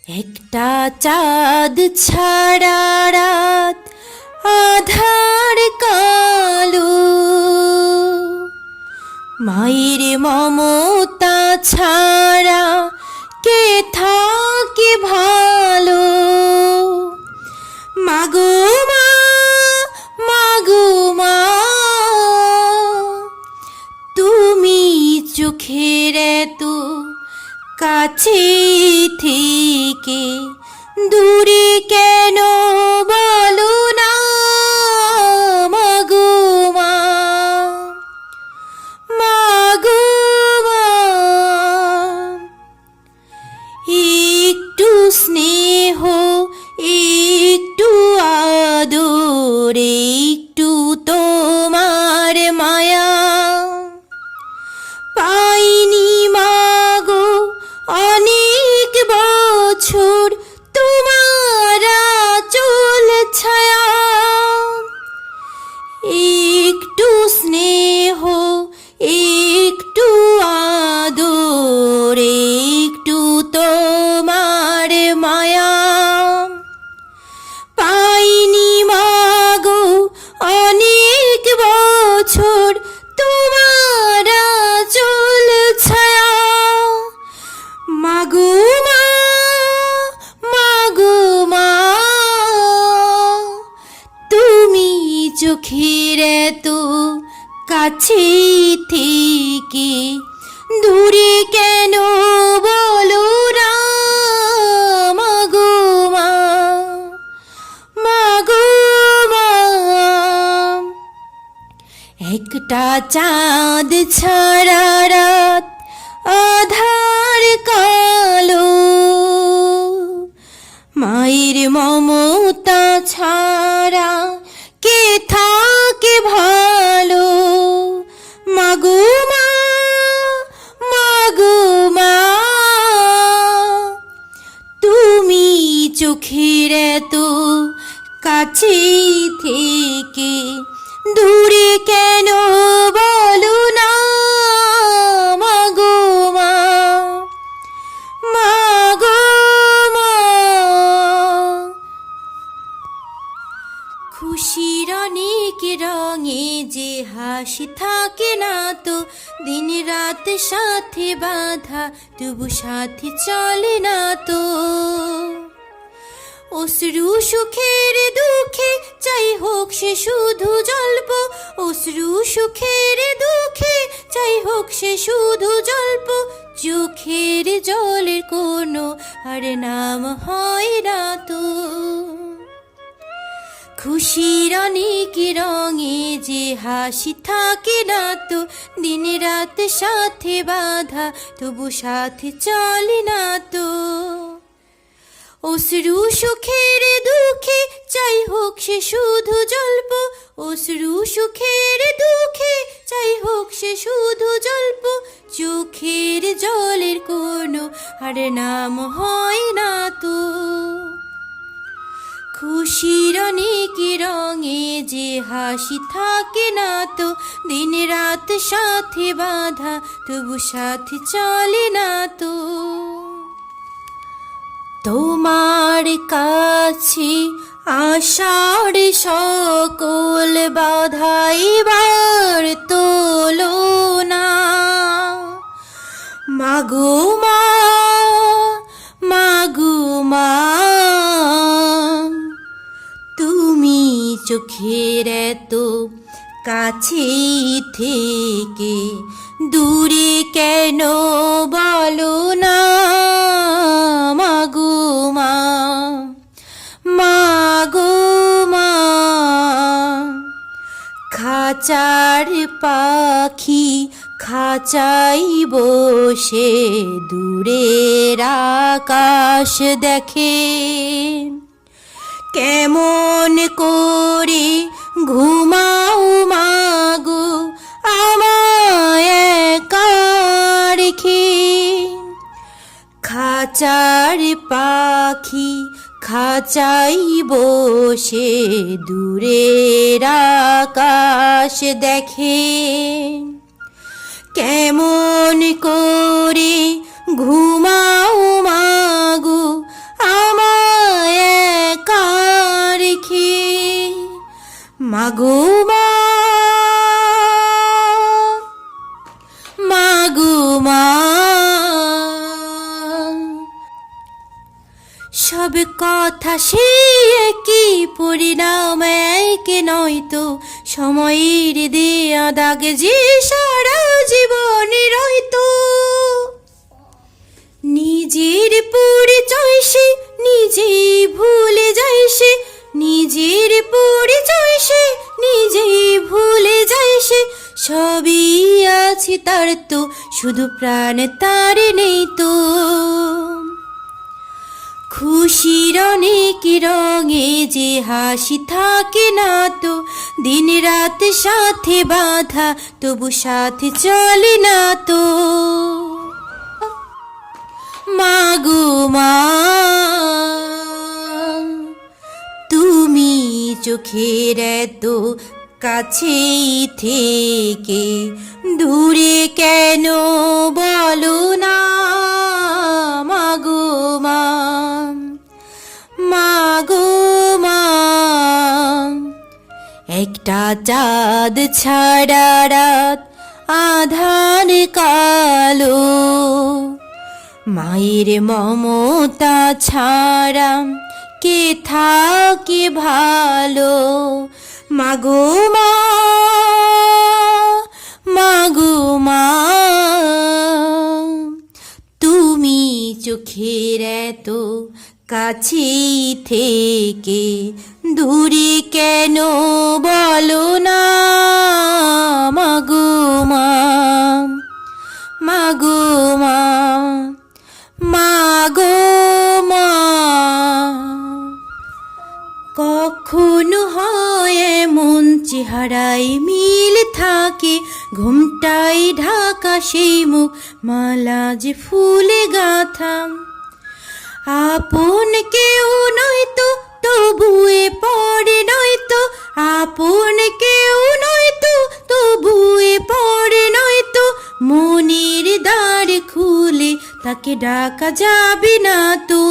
একটা চাঁদ ছাড়া রাত আধার কালো, মায়ের মমতা ছাড়া কে থাকে ভালো। মাগো মা, মাগো মা, তুমি চোখের এত কাছে থেকে দূরে কেন বলো না। মাগো মা, মাগো মা, একটু স্নেহ, একটু আদর, একটু তোমার মায়া পাইনি মাগো অনেক বছর তোমার আঁচল ছায়া। একটু স্নেহ, একটু আদর, একটু তোমার মায়া পাইনি মাগো অনেক বছর তোমার আঁচল ছায়া। মাগো মা, মাগো মা, তুমি চোখের এত কাছে থেকে দূরে কেন বলো না। মাগো মা, মাগো মা, একটা চাঁদ ছাড়া রাত আধার কালো, মায়ের মমতা ছাড়া কে থাকে ভালো। মাগো মা, মাগো মা, তুমি চোখের এত কাছে থেকে দূরে কেন বলো না। মাগো মা, মাগো মা, খুশির অনেক রঙে যে হাসি থাকে না তো, দিন রাত সাথে বাঁধা তবু সাথে চলে না তো। অশ্রু সুখের দুঃখে চাই হোক সে শুধু জল্প, অশ্রু সুখের দুঃখে চাই হোক সে শুধু জল্প। চোখের জলের কোনো আর নাম হয় না তো। খুশির অনেক রঙে যে হাসি থাকে না তো, দিন রাত সাথে বাঁধা তবু সাথে চলে না তো। অশ্রু সুখের দুঃখে চাই হোক সে শুধু জল্প, অশ্রু সুখের দুঃখে চাই হোক সে শুধু জল্প। চোখের জলের কোনো আর নাম হয় না তো। খুশির অনেক রঙে যে হাসি থাকে না তো, দিন রাত সাথে বাঁধা তবু সাথে চলে না তো। তোমার কাছে আশার সকল বাধাইবার তোলো না। মাগো মা, মাগো মা, তুমি চোখের এত কাছে থেকে দূরে কেন বলো না। মাগো মা, মাগো মা, খাঁচার পাখি খাঁচাই বসে দূরের আকাশ দেখে, কেমন করে ঘুমাও মাগো আমায় একা রেখে। খাঁচার পাখি খাঁচাই বসে দূরের আকাশ দেখে, কেমন করে ঘুমাও মাগো সব কথা সে কি পরিণাম এক নয়তো সময়ের দেয়া দাগ যে সারা জীবনে রইতো নিজের পরিচয় সে নিজেই ভুলে যায় সে নিজের পরিচয় সে নিজেই ভুলে যায় সে সবই আছে তার তো শুধু প্রাণ তার নেই তো খুশির অনেক রঙে যে হাসি থাকে না তো দিন রাত সাথে বাঁধা তবু সাথে চলে না তো মাগো মা তুমি চোখের এত কাছেই থেকে দূরে কেন বলো না মাগো মা মাগো মা একটা চাঁদ ছাড়া রাত আধার কালো মায়ের মমতা ছাড়া কে থাকে ভালো মাগো মা মাগো মা তুমি চোখের এত কাছেই থেকে দূরে কেন বলো না মাগো মা মাগো মা মাগো মা কখনো হয় এমন চেহারায় মিল থাকে ঘুমটাই ঢাকা সেই মুখ মালা যে ফুলে গাথা আপন কেউ নয়তো তবুয়ে পড়ে নয়তো আপন কেউ নয়তো তবুয়ে পড়ে নয়তো মনের দ্বার খুলে তাকে ডাকা যাবে না তো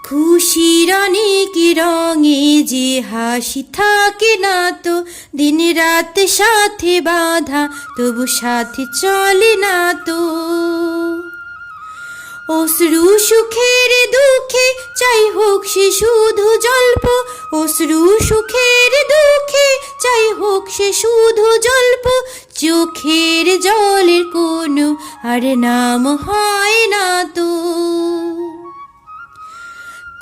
খুশির অনেক রঙে যে হাসি থাকে না তো দিন রাত সাথে বাঁধা তবু সাথে চলে না তো অশ্রু সুখের দুঃখে চাই হোক সে শুধু জল্প অশ্রু সুখের দুঃখে চাই হোক সে শুধু জল্প চোখের জলের কোনো আর নাম হয় না তো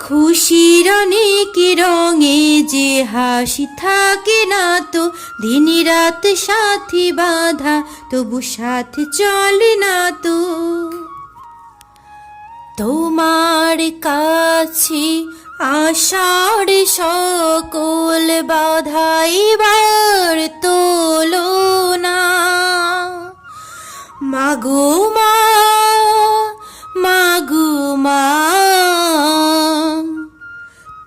খুশির অনেক রঙে যে হাসি থাকে না তো দিন রাত সাথে বাঁধা তবু সাথে চলে না তো তোমার কাছে আষাঢ় সকল বাধাইবার তোলো না মাগো মা মাগো মা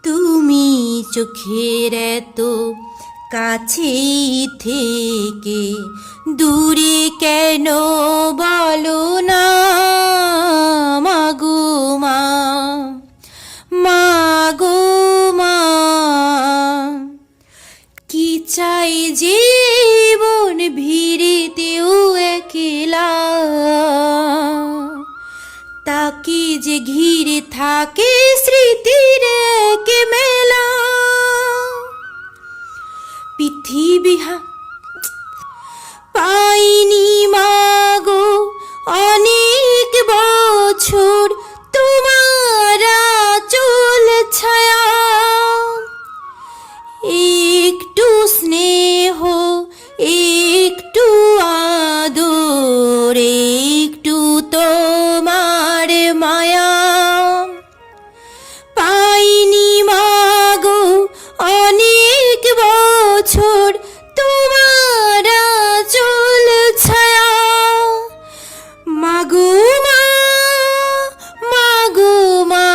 তুমি চোখের এত কাছেই থেকে দূরে কেন বলো না মাগো মা মাগো মা কি চাই জীবন ভিড়েতেও একলা তাকে যে ঘিরে থাকে স্মৃতির এক মেলা পৃথিবী পাইনি মাগো অনেক বছর তোমার চুল ছায়া একটু স্নেহ একটু আদর একটু তোমার মায়া পাইনি মাগো অনেক বছর তোমার চুল ছায়া মাগো মা মাগো মা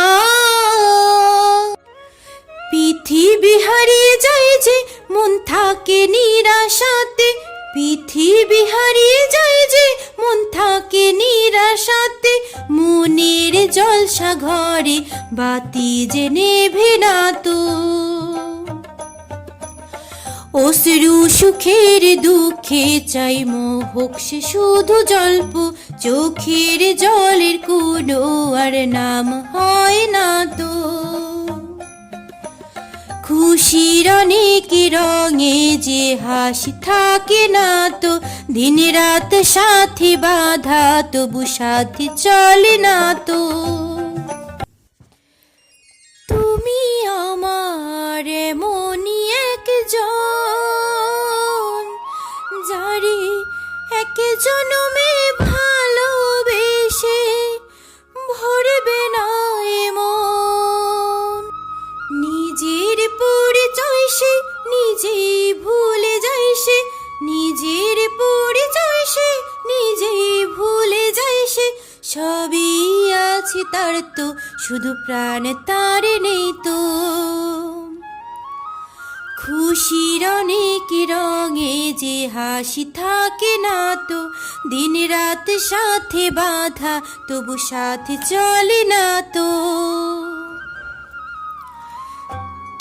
পৃথিবী হারিয়ে যায় যে মন থাকে নিরাশাতে পৃথিবী হারিয়ে যায় যে মন থাকে নিরাশাতে মনের জলসা ঘরে বাতি যে নেভে না তো অশ্রু সুখের দুঃখে চাই মোহক সে শুধু জল্প, চোখের জলের কোনো আর নাম হয় না তো। খুশির অনেক রঙে যে হাসি থাকে না তো, দিন রাত সাথে বাধা তবু সাথে চলে না তো। তুমি আমার এমনই একজন, যারে এক জনমে ভালোবেসে ভরবে না মন। নিজের পরিচয় সে নিজেই ভুলে যায়, সে নিজের পরিচয় সে নিজেই ভুলে যায়, সে সবই আছে তার তো শুধু প্রাণ তার নেই তো। খুশির অনেক রঙে যে হাসি থাকে না তো, দিন রাত সাথে বাধা তবু সাথে চলে না তো।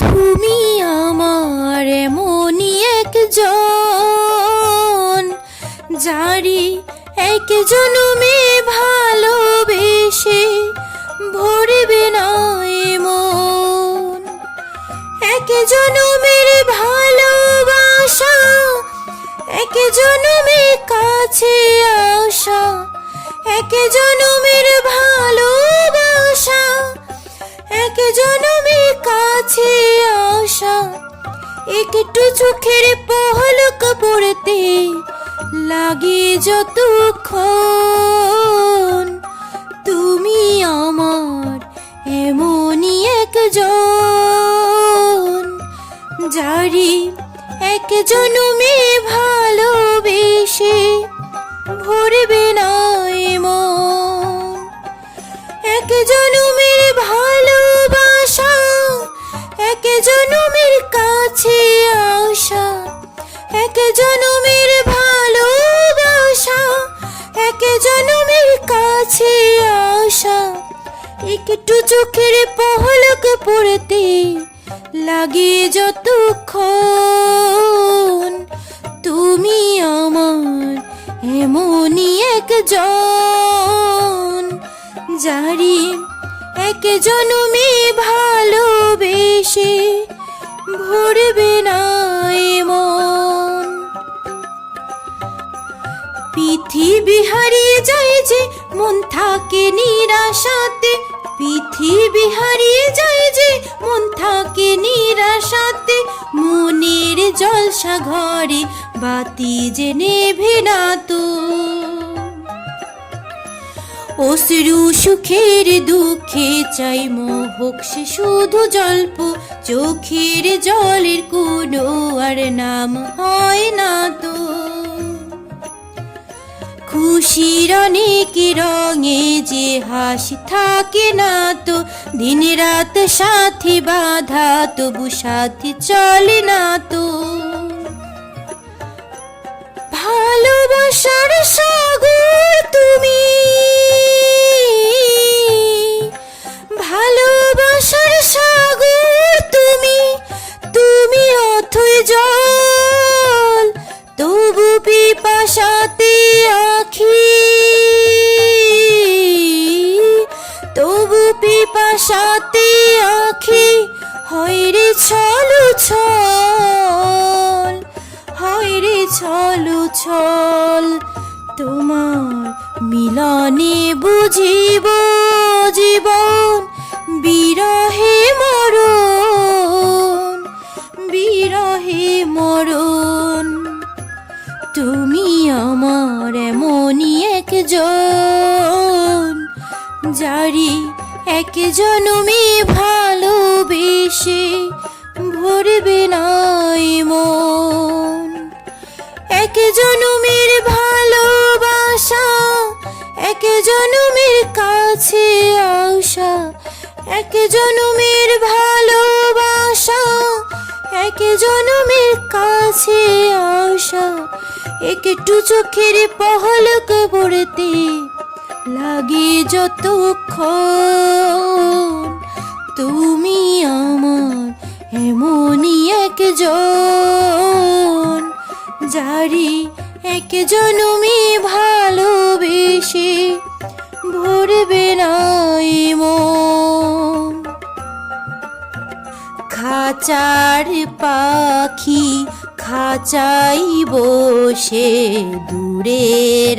তুমি আমার এমনই একজন, যারে এক জনমে ভালোবেসে ভরবে না মন। এক জনমের ভালোবাসা, এক জনমের কাছে আসা, এক জনমের ভালোবাসা, এক জনমের কাছে আসা। একটু চোখের পলক পড়তে লাগে যতক্ষণ। তুমি আমার এমনই একজন, যারে এক জনমে ভালোবেসে ভরবে না মন। এক জনমের ভালোবাসা, এক জনমের কাছে আসা, এক জনমের ভালোবাসা, এক জনমের কাছে আসা। একটু চোখের পলক পড়তে লাগে যতক্ষণ। তুমি আমার এমনই একজন, যারে এক জনমে ভালোবেসে ভরবে না মন। পৃথিবী হারিয়ে যায় যে মন থাকে নিরাশাতে, পৃথিবী হারিয়ে যায় যে মন থাকে নিরাশাতে। মনের জলসা ঘরে বাতি যে নেভে না তো। অশ্রু সুখের দুঃখে চাই মোহক সে শুধু জল্প, চোখের জলের কোনো আর নাম হয় না তো। খুশির অনেক রঙে যে হাসি থাকে না তো, দিন রাত সাথে বাধা তবু সাথে চলে না তো। ভালোবাসার সাগর তুমি, ভালোবাসার সাগর তুমি, তুমি অথই জল তবু পিপাসাতে আখি, তবু পিপাসাতে আখি। হয় রে ছলু ছল, হয় রে ছলু ছল। তোমার মিলনে বুঝিব জীবন, বিরহে মরণ, বিরহে মরণ। তুমি আমার এমনই একজন, যারে এক জনমে ভালোবেসে ভরবে না মন। এক জনমের ভালোবাসা, এক জনমের কাছে আসা, এক জনমের ভালোবাসা, এক জনমের কাছে আসা। একটু চোখের পলক পড়তে লাগে যতক্ষণ। তুমি আমার এমনই একজন যারি এক জনমে ভালোবেসে ভরবে না এ মন। খাঁচার পাখি খাঁচাই বসে দূরের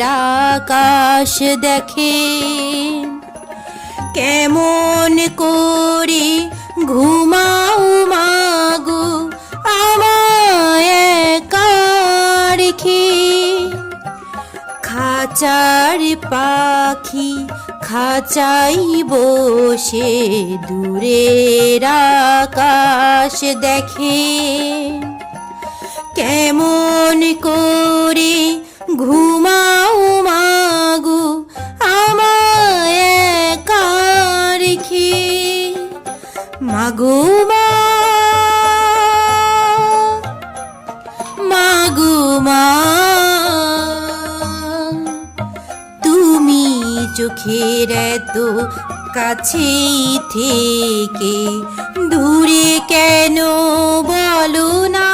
আকাশ দেখে, কেমন করে ঘুমাও মাগো আমায় একা রেখে। খাঁচার পাখি খাঁচাই বসে দূরের আকাশ দেখে, কেমন করে ঘুমাও মাগো আমায় একা রেখে। মাগো মা, মাগো মা, তুমি চোখের এত কাছেই থেকে দূরে কেন বলো না?